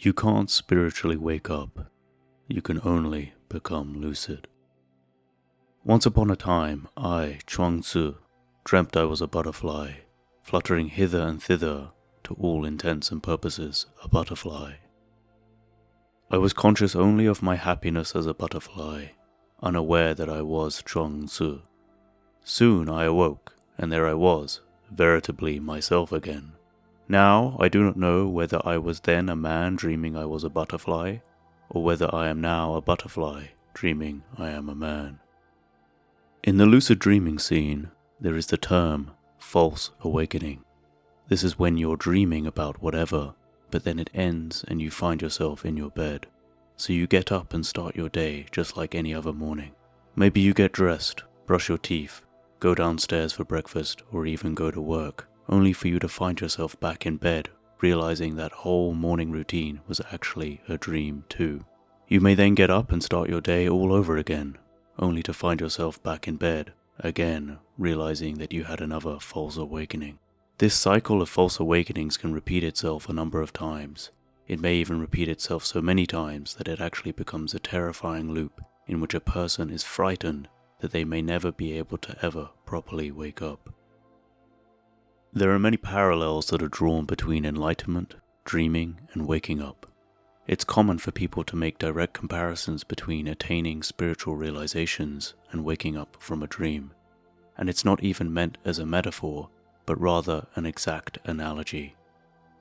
You can't spiritually wake up. You can only become lucid. Once upon a time, I, Chuang-Tzu, dreamt I was a butterfly, fluttering hither and thither, to all intents and purposes, a butterfly. I was conscious only of my happiness as a butterfly, unaware that I was Chuang-Tzu. Soon I awoke, and there I was, veritably myself again. Now I do not know whether I was then a man dreaming I was a butterfly, or whether I am now a butterfly dreaming I am a man. In the lucid dreaming scene, there is the term false awakening. This is when you're dreaming about whatever, but then it ends and you find yourself in your bed. So you get up and start your day just like any other morning. Maybe you get dressed, brush your teeth, go downstairs for breakfast, or even go to work, only for you to find yourself back in bed, realizing that whole morning routine was actually a dream too. You may then get up and start your day all over again, only to find yourself back in bed, again realizing that you had another false awakening. This cycle of false awakenings can repeat itself a number of times. It may even repeat itself so many times that it actually becomes a terrifying loop in which a person is frightened that they may never be able to ever properly wake up. There are many parallels that are drawn between enlightenment, dreaming, and waking up. It's common for people to make direct comparisons between attaining spiritual realizations and waking up from a dream. And it's not even meant as a metaphor, but rather an exact analogy.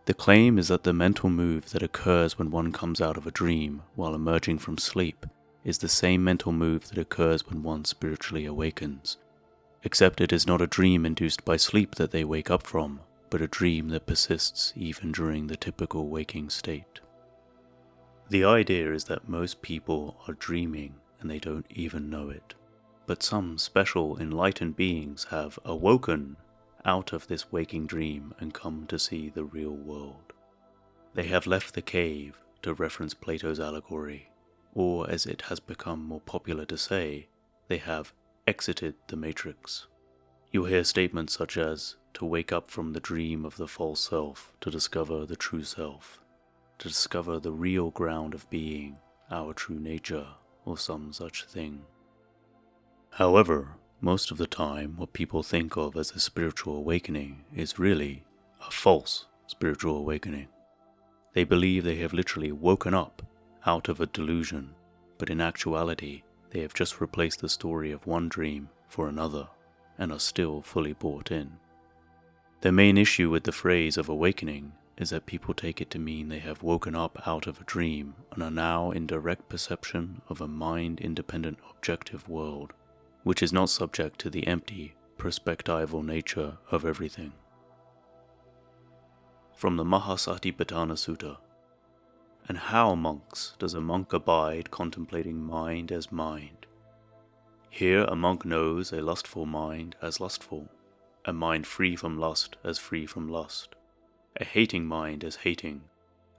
The claim is that the mental move that occurs when one comes out of a dream while emerging from sleep is the same mental move that occurs when one spiritually awakens. Except it is not a dream induced by sleep that they wake up from, but a dream that persists even during the typical waking state. The idea is that most people are dreaming and they don't even know it, but some special enlightened beings have awoken out of this waking dream and come to see the real world. They have left the cave, to reference Plato's allegory, or as it has become more popular to say, they have exited the matrix. You'll hear statements such as, to wake up from the dream of the false self, to discover the true self, to discover the real ground of being, our true nature, or some such thing. However, most of the time what people think of as a spiritual awakening is really a false spiritual awakening. They believe they have literally woken up out of a delusion, but in actuality, they have just replaced the story of one dream for another, and are still fully bought in. Their main issue with the phrase of awakening is that people take it to mean they have woken up out of a dream and are now in direct perception of a mind-independent objective world, which is not subject to the empty, perspectival nature of everything. From the Mahasatipatthana Sutta. And how, monks, does a monk abide contemplating mind as mind? Here a monk knows a lustful mind as lustful, a mind free from lust as free from lust, a hating mind as hating,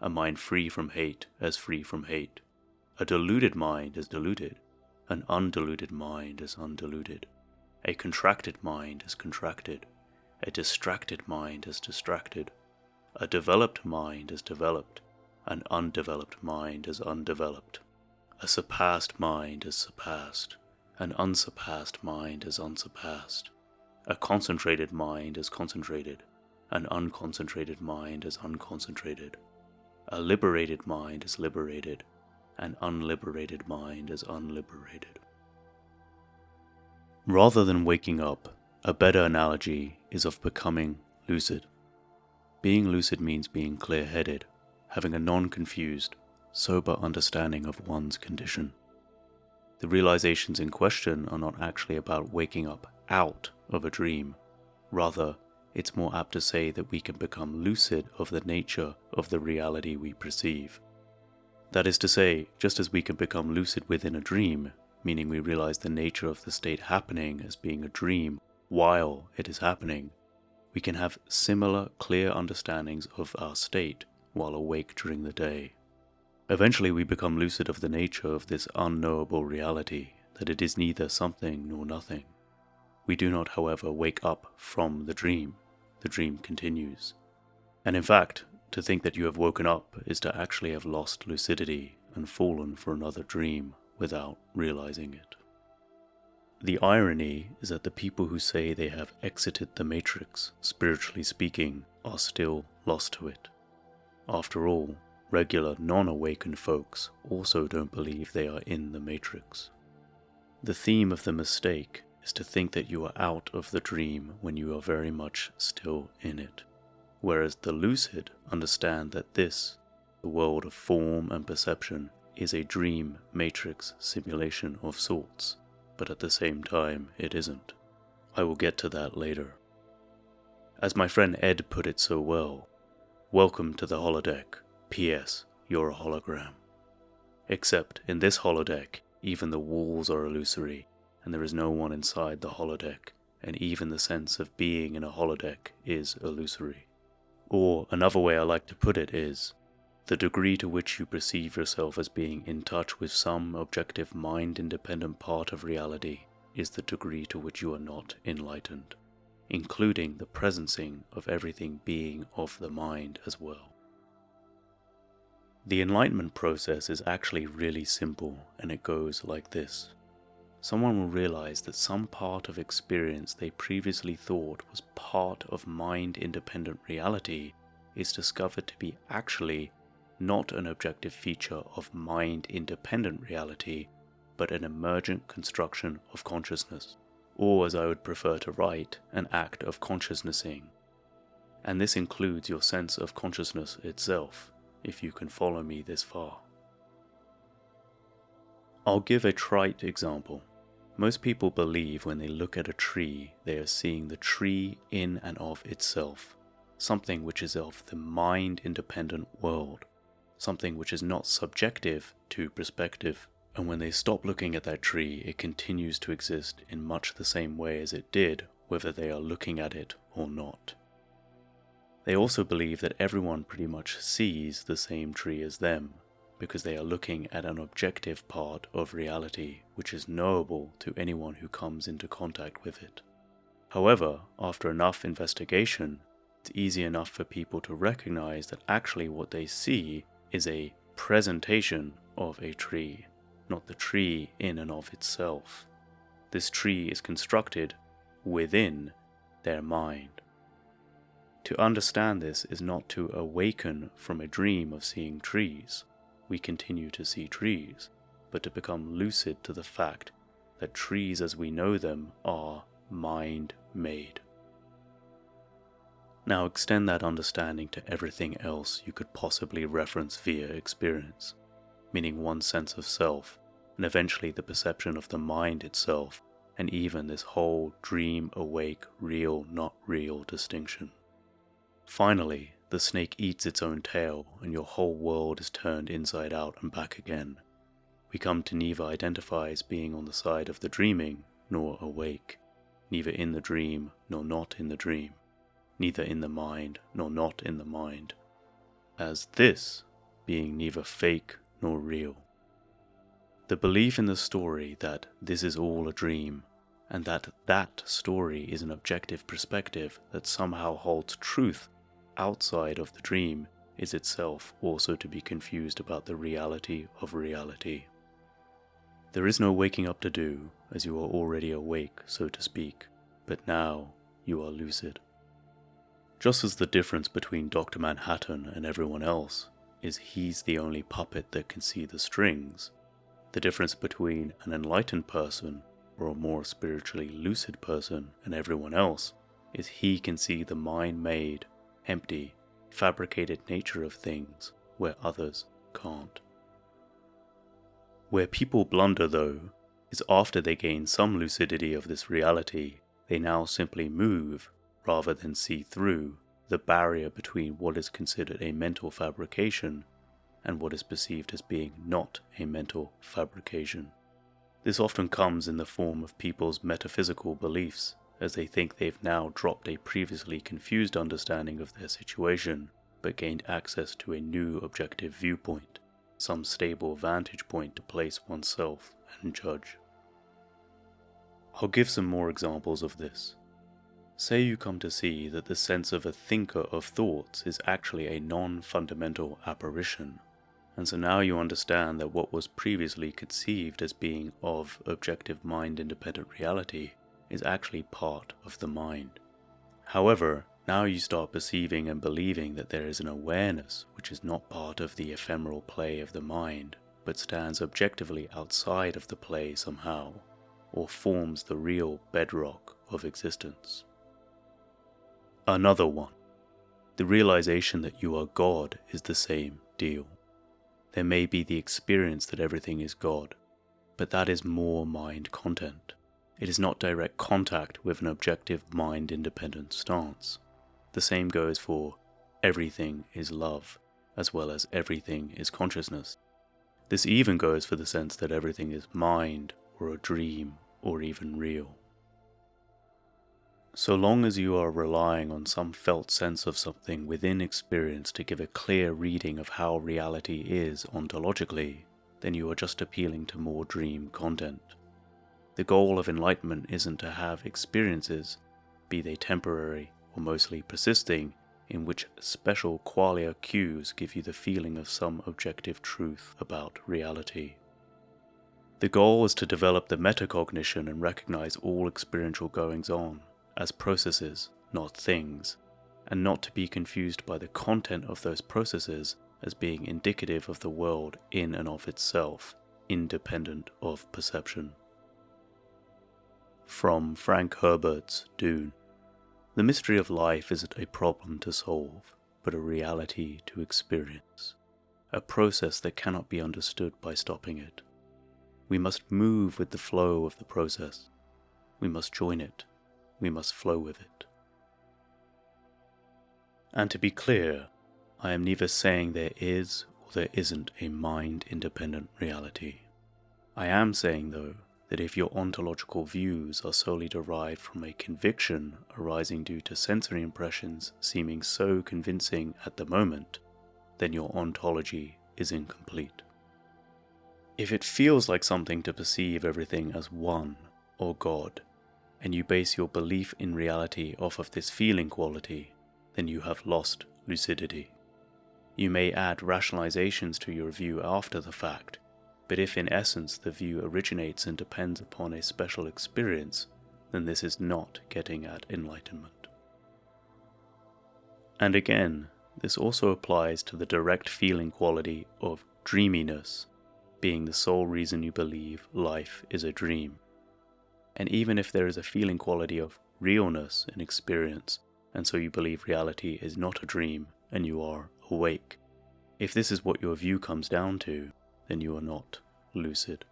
a mind free from hate as free from hate, a deluded mind as deluded, an undiluted mind as undiluted, a contracted mind as contracted, a distracted mind as distracted, a developed mind as developed, an undeveloped mind as undeveloped, a surpassed mind as surpassed, an unsurpassed mind as unsurpassed, a concentrated mind as concentrated, an unconcentrated mind as unconcentrated, a liberated mind as liberated, an unliberated mind as unliberated. Rather than waking up, a better analogy is of becoming lucid. Being lucid means being clear-headed, having a non-confused, sober understanding of one's condition. The realizations in question are not actually about waking up out of a dream. Rather, it's more apt to say that we can become lucid of the nature of the reality we perceive. That is to say, just as we can become lucid within a dream, meaning we realize the nature of the state happening as being a dream while it is happening, we can have similar clear understandings of our state while awake during the day. Eventually we become lucid of the nature of this unknowable reality, that it is neither something nor nothing. We do not, however, wake up from the dream. The dream continues. And in fact, To think that you have woken up is to actually have lost lucidity and fallen for another dream without realizing it. The irony is that the people who say they have exited the Matrix, spiritually speaking, are still lost to it. After all, regular non-awakened folks also don't believe they are in the Matrix. The theme of the mistake is to think that you are out of the dream when you are very much still in it, whereas the lucid understand that this, the world of form and perception, is a dream matrix simulation of sorts, but at the same time it isn't. I will get to that later. As my friend Ed put it so well, welcome to the holodeck, P.S. you're a hologram. Except in this holodeck, even the walls are illusory, and there is no one inside the holodeck, and even the sense of being in a holodeck is illusory. Or another way I like to put it is, the degree to which you perceive yourself as being in touch with some objective mind-independent part of reality is the degree to which you are not enlightened, including the presencing of everything being of the mind as well. The enlightenment process is actually really simple, and it goes like this. Someone will realize that some part of experience they previously thought was part of mind-independent reality is discovered to be actually not an objective feature of mind-independent reality, but an emergent construction of consciousness, or as I would prefer to write, an act of consciousnessing. And this includes your sense of consciousness itself, if you can follow me this far. I'll give a trite example. Most people believe when they look at a tree, they are seeing the tree in and of itself, something which is of the mind-independent world, something which is not subjective to perspective, and when they stop looking at that tree, it continues to exist in much the same way as it did, whether they are looking at it or not. They also believe that everyone pretty much sees the same tree as them, because they are looking at an objective part of reality which is knowable to anyone who comes into contact with it. However, after enough investigation, it's easy enough for people to recognize that actually what they see is a presentation of a tree, not the tree in and of itself. This tree is constructed within their mind. To understand this is not to awaken from a dream of seeing trees. We continue to see trees, but to become lucid to the fact that trees as we know them are mind-made. Now extend that understanding to everything else you could possibly reference via experience, meaning one's sense of self, and eventually the perception of the mind itself, and even this whole dream-awake, real-not real distinction. Finally, the snake eats its own tail, and your whole world is turned inside out and back again. We come to neither identify as being on the side of the dreaming, nor awake, neither in the dream, nor not in the dream, neither in the mind, nor not in the mind, as this being neither fake nor real. The belief in the story that this is all a dream, and that that story is an objective perspective that somehow holds truth outside of the dream, is itself also to be confused about the reality of reality. There is no waking up to do, as you are already awake, so to speak, but now you are lucid. Just as the difference between Dr. Manhattan and everyone else is he's the only puppet that can see the strings, the difference between an enlightened person or a more spiritually lucid person and everyone else is he can see the mind-made, empty, fabricated nature of things where others can't. Where people blunder, though, is after they gain some lucidity of this reality, they now simply move, rather than see through, the barrier between what is considered a mental fabrication and what is perceived as being not a mental fabrication. This often comes in the form of people's metaphysical beliefs, as they think they've now dropped a previously confused understanding of their situation, but gained access to a new objective viewpoint, some stable vantage point to place oneself and judge. I'll give some more examples of this. Say you come to see that the sense of a thinker of thoughts is actually a non-fundamental apparition, and so now you understand that what was previously conceived as being of objective mind-independent reality is actually part of the mind. However, now you start perceiving and believing that there is an awareness which is not part of the ephemeral play of the mind, but stands objectively outside of the play somehow, or forms the real bedrock of existence. Another one. The realization that you are God is the same deal. There may be the experience that everything is God, but that is more mind content. It is not direct contact with an objective mind-independent stance. The same goes for everything is love, as well as everything is consciousness. This even goes for the sense that everything is mind, or a dream, or even real. So long as you are relying on some felt sense of something within experience to give a clear reading of how reality is ontologically, then you are just appealing to more dream content. The goal of enlightenment isn't to have experiences, be they temporary or mostly persisting, in which special qualia cues give you the feeling of some objective truth about reality. The goal is to develop the metacognition and recognize all experiential goings-on as processes, not things, and not to be confused by the content of those processes as being indicative of the world in and of itself, independent of perception. From Frank Herbert's Dune. The mystery of life isn't a problem to solve, but a reality to experience, a process that cannot be understood by stopping it. We must move with the flow of the process. We must join it. We must flow with it. And to be clear, I am neither saying there is or there isn't a mind-independent reality. I am saying, though, that if your ontological views are solely derived from a conviction arising due to sensory impressions seeming so convincing at the moment, then your ontology is incomplete. If it feels like something to perceive everything as one, or God, and you base your belief in reality off of this feeling quality, then you have lost lucidity. You may add rationalizations to your view after the fact, but if in essence the view originates and depends upon a special experience, then this is not getting at enlightenment. And again, this also applies to the direct feeling quality of dreaminess, being the sole reason you believe life is a dream. And even if there is a feeling quality of realness in experience, and so you believe reality is not a dream and you are awake, if this is what your view comes down to, then you are not lucid.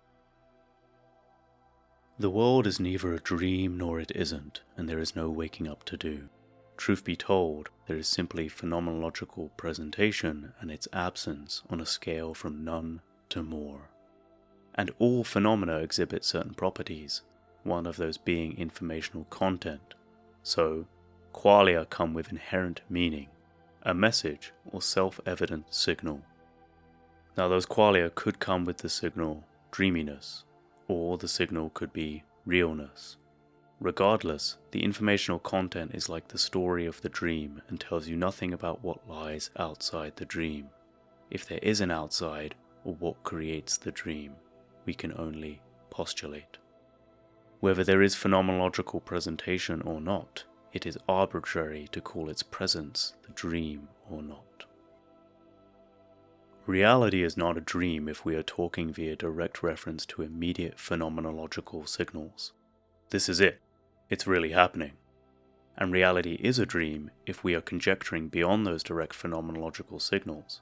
The world is neither a dream nor it isn't, and there is no waking up to do. Truth be told, there is simply phenomenological presentation and its absence on a scale from none to more. And all phenomena exhibit certain properties, one of those being informational content. So, qualia come with inherent meaning, a message or self-evident signal. Now those qualia could come with the signal dreaminess, or the signal could be realness. Regardless, the informational content is like the story of the dream and tells you nothing about what lies outside the dream. If there is an outside, or what creates the dream, we can only postulate. Whether there is phenomenological presentation or not, it is arbitrary to call its presence the dream or not. Reality is not a dream if we are talking via direct reference to immediate phenomenological signals. This is it. It's really happening. And reality is a dream if we are conjecturing beyond those direct phenomenological signals.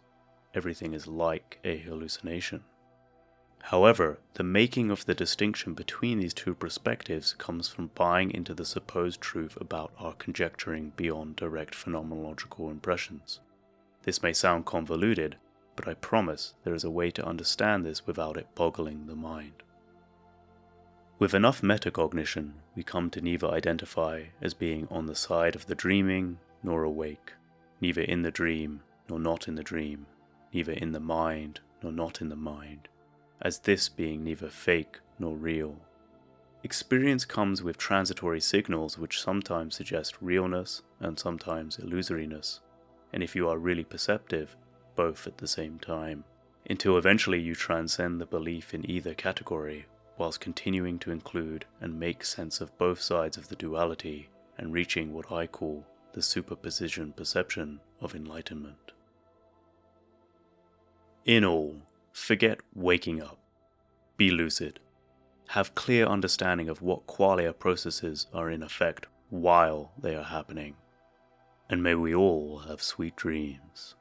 Everything is like a hallucination. However, the making of the distinction between these two perspectives comes from buying into the supposed truth about our conjecturing beyond direct phenomenological impressions. This may sound convoluted, but I promise there is a way to understand this without it boggling the mind. With enough metacognition, we come to neither identify as being on the side of the dreaming nor awake, neither in the dream nor not in the dream, neither in the mind nor not in the mind, as this being neither fake nor real. Experience comes with transitory signals which sometimes suggest realness and sometimes illusoriness, and if you are really perceptive, both at the same time, until eventually you transcend the belief in either category, whilst continuing to include and make sense of both sides of the duality and reaching what I call the superposition perception of enlightenment. In all, forget waking up. Be lucid. Have clear understanding of what qualia processes are in effect while they are happening. And may we all have sweet dreams.